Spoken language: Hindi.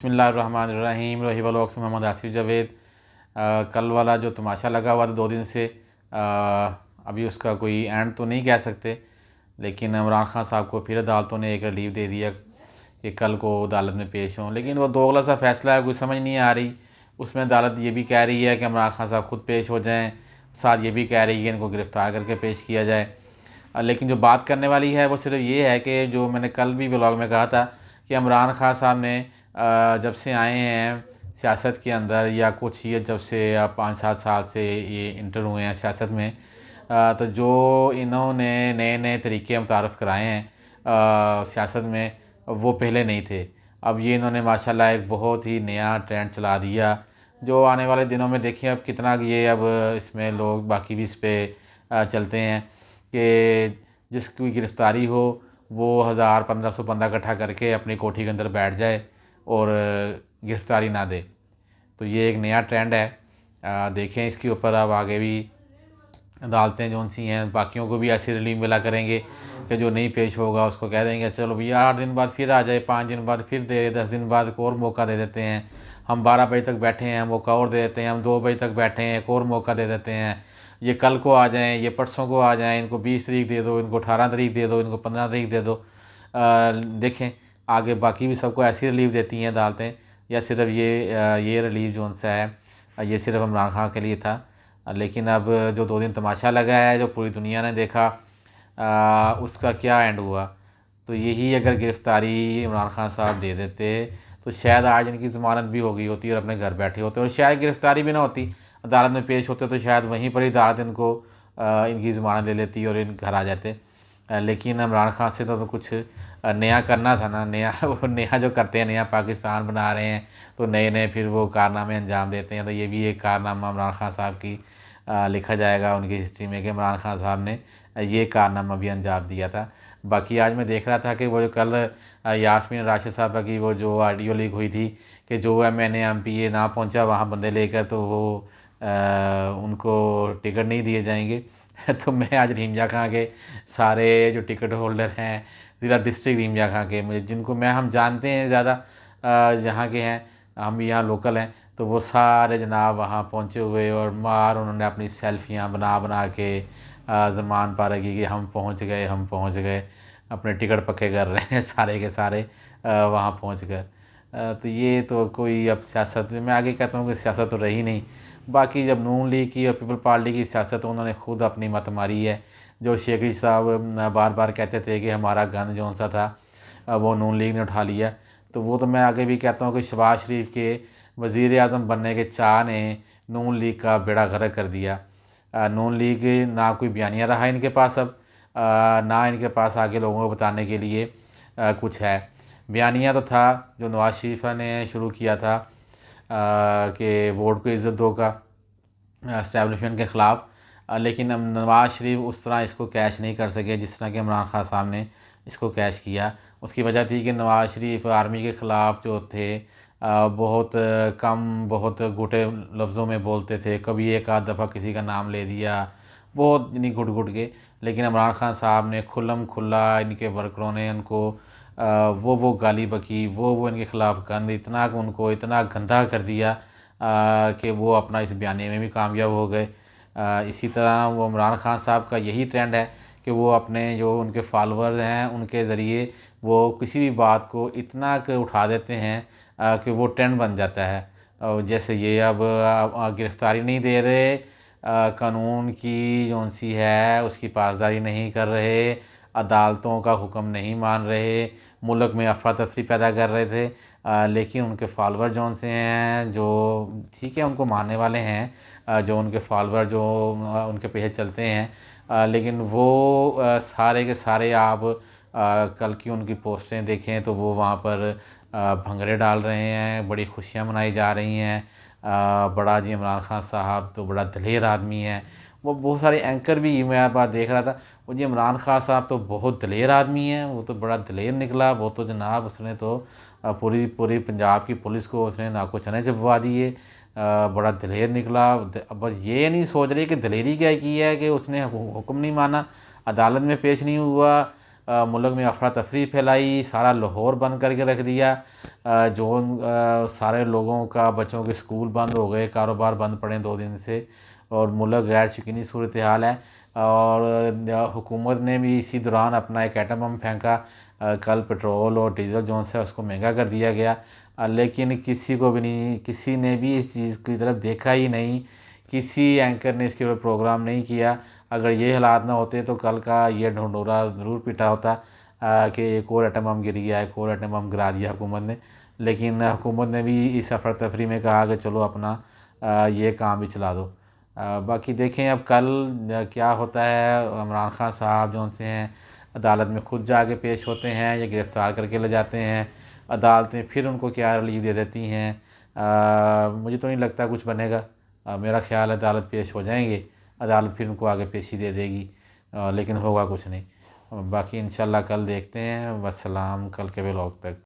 बिस्मिल्लाहिर्रहमानिर्रहीम रही व्लॉग्स में मोहम्मद आसिफ जावेद। कल वाला जो तमाशा लगा हुआ था 2 दिन से, अभी उसका कोई एंड तो नहीं कह सकते, लेकिन इमरान खान साहब को फिर अदालतों ने एक रिलीफ दे दिया कि कल को अदालत में पेश हों। लेकिन वो दोगला सा फैसला है, कोई समझ नहीं आ रही। उसमें अदालत ये भी कह रही है कि इमरान खान साहब खुद पेश हो जाएँ, साथ ये भी कह रही है इनको गिरफ़्तार करके पेश किया जाए। लेकिन जो बात करने वाली है वो सिर्फ ये है कि जो मैंने कल भी व्लॉग में कहा था कि इमरान खान साहब ने जब से आए हैं सियासत के अंदर, या कुछ ये जब से 5-7 साल से ये इंटर हुए हैं सियासत में, तो जो इन्होंने नए नए तरीके मुतारफ़ कराए हैं सियासत में, वो पहले नहीं थे। अब ये इन्होंने माशाल्लाह एक बहुत ही नया ट्रेंड चला दिया, जो आने वाले दिनों में देखिए अब कितना ये अब इसमें लोग बाकी भी इस पर चलते हैं कि जिसकी गिरफ़्तारी हो वो 1000-1500 बंदा इकट्ठा करके अपनी कोठी के अंदर बैठ जाए और गिरफ़्तारी ना दे। तो ये एक नया ट्रेंड है। देखें इसके ऊपर अब आगे भी अदालतें जो सी हैं बाकियों को भी ऐसी रिलीफ मिला करेंगे कि जो नहीं पेश होगा उसको कह देंगे चलो भैया 8 दिन बाद फिर आ जाए, 5 दिन बाद फिर दे, 10 दिन बाद एक और मौका दे देते हैं, हम 12 बजे तक बैठे हैं मौका और दे देते हैं, हम 2 बजे तक बैठे हैं एक और मौका दे देते हैं, ये कल को आ जाएँ, ये परसों को आ जाएँ, इनको 20 तारीख दे दो, इनको 18 तारीख दे दो, इनको 15 तारीख दे दो। देखें आगे बाकी भी सबको ऐसी रिलीफ देती हैं अदालतें, या सिर्फ ये रिलीफ जो उनसे है ये सिर्फ इमरान खान के लिए था। लेकिन अब जो 2 दिन तमाशा लगा है, जो पूरी दुनिया ने देखा, उसका क्या एंड हुआ। तो यही अगर गिरफ़्तारी इमरान खान साहब दे देते तो शायद आज इनकी ज़मानत भी हो गई होती और अपने घर बैठे होते, और शायद गिरफ़्तारी भी ना होती, अदालत में पेश होते तो शायद वहीं पर ही अदालत इनको इनकी ज़मानत ले लेती और इन घर आ जाते। लेकिन इमरान खान से तो कुछ नया करना था ना, नया वो नया जो करते हैं, नया पाकिस्तान बना रहे हैं, तो नए नए फिर वो कारनामे अंजाम देते हैं। तो ये भी एक कारनामा इमरान खान साहब की लिखा जाएगा उनकी हिस्ट्री में कि इमरान खान साहब ने ये कारनामा भी अंजाम दिया था। बाकी आज मैं देख रहा था कि वो जो कल यास्मीन राशिद साहबा की वो जो ऑडियो लीक हुई थी कि जो MNA-MPA ना पहुंचा वहाँ बंदे लेकर, तो वो उनको टिकट नहीं दिए जाएंगे। तो मैं आज रीमजा खां के सारे जो टिकट होल्डर हैं ज़िला डिस्ट्रिक्ट रीमजा खां के, मुझे जिनको हम जानते हैं ज़्यादा जहाँ के हैं, हम यहाँ लोकल हैं, तो वो सारे जनाब वहाँ पहुँचे हुए और उन्होंने अपनी सेल्फियाँ बना बना के ज़मान पा रखी कि हम पहुँच गए, हम पहुँच गए, अपने टिकट पक्के कर रहे हैं सारे के सारे वहाँ पहुँच कर। तो ये तो कोई अब सियासत, मैं आगे कहता हूँ कि सियासत तो रही नहीं। बाकी जब नून लीग की और पीपल पार्टी की सियासत, उन्होंने खुद अपनी मत मारी है। जो शेखरी साहब बार बार कहते थे कि हमारा गन जो सा था वो नून लीग ने उठा लिया, तो वो तो मैं आगे भी कहता हूँ कि शहबाज शरीफ के वज़ीर आज़म बनने के चाह ने नून लीग का बेड़ा गर्क कर दिया। नून लीग ना कोई बयानिया रहा इनके पास अब, ना इनके पास आगे लोगों को बताने के लिए कुछ है। बयानिया तो था जो नवाज शरीफ ने शुरू किया था कि वोट को इज़्ज़त दो का, इस्टेब्लिशमेंट के ख़िलाफ़, लेकिन अब नवाज शरीफ उस तरह इसको कैश नहीं कर सके जिस तरह के इमरान खान साहब ने इसको कैश किया। उसकी वजह थी कि नवाज शरीफ आर्मी के ख़िलाफ़ जो थे बहुत कम, बहुत घुटे लफ्ज़ों में बोलते थे, कभी एक आध दफ़ा किसी का नाम ले दिया, बहुत नहीं घुट घुट के। लेकिन इमरान खान साहब ने खुल्लम खुल्ला इनके वर्करों ने उनको वो गाली बकी, वो इनके ख़िलाफ़ गंद इतना उनको इतना गंदा कर दिया कि वो अपना इस बयाने में भी कामयाब हो गए। इसी तरह वो इमरान खान साहब का यही ट्रेंड है कि वो अपने जो उनके फॉलोअर्स हैं उनके ज़रिए वो किसी भी बात को इतना उठा देते हैं कि वो ट्रेंड बन जाता है। और जैसे ये अब गिरफ़्तारी नहीं दे रहे, कानून की जो सी है उसकी पासदारी नहीं कर रहे, अदालतों का हुक्म नहीं मान रहे, मुल्क में अफरा तफरी पैदा कर रहे थे। लेकिन उनके फॉलोअर जो से हैं, जो ठीक है उनको मानने वाले हैं, जो उनके फॉलोअर जो उनके पीछे चलते हैं, लेकिन वो सारे के सारे आप कल की उनकी पोस्टें देखें तो वो वहाँ पर भंगड़े डाल रहे हैं, बड़ी खुशियाँ मनाई जा रही हैं। बड़ा जी इमरान खान साहब तो बड़ा दलेर आदमी है। वो बहुत सारे एंकर भी मैं बात देख रहा था, वो जी इमरान खान साहब तो बहुत दलेर आदमी है, वो तो बड़ा दलेर निकला, वो तो जनाब उसने तो पूरी पूरी पंजाब की पुलिस को उसने नाको चने चबवा दिए। बड़ा दलेर निकला। बस ये नहीं सोच रही कि दलेरी क्या की है कि उसने हुक्म नहीं माना, अदालत में पेश नहीं हुआ, मुल्क में अफरा तफरी फैलाई, सारा लाहौर बंद करके रख दिया। सारे लोगों का, बच्चों के स्कूल बंद हो गए, कारोबार बंद पड़े 2 दिन से, और मुल्क गैर यकीनी सूरत हाल है। और हुकूमत ने भी इसी दौरान अपना एक एटम बम फेंका। कल पेट्रोल और डीज़ल जो है उसको महंगा कर दिया गया। लेकिन किसी को भी नहीं, किसी ने भी इस चीज़ की तरफ देखा ही नहीं, किसी एंकर ने इसके ऊपर प्रोग्राम नहीं किया। अगर ये हालात ना होते तो कल का ये ढंढोरा ज़रूर पीटा होता कि एक और एटम बम गिर गया, एक और एटम बम गिरा दिया हुकूमत ने। लेकिन हुकूमत ने भी इस अफरा तफरी में कहा कि चलो अपना ये काम भी चला दो। बाकी देखें अब कल क्या होता है। इमरान खान साहब जो उनसे हैं अदालत में खुद जाके पेश होते हैं या गिरफ़्तार करके ले जाते हैं। अदालतें फिर उनको क्या रिलीफ दे देती हैं। मुझे तो नहीं लगता कुछ बनेगा। मेरा ख्याल है अदालत पेश हो जाएंगे, अदालत फिर उनको आगे पेशी दे देगी। लेकिन होगा कुछ नहीं। बाकी इंशाल्लाह कल देखते हैं। वस्सलाम, कल के व्लॉग तक।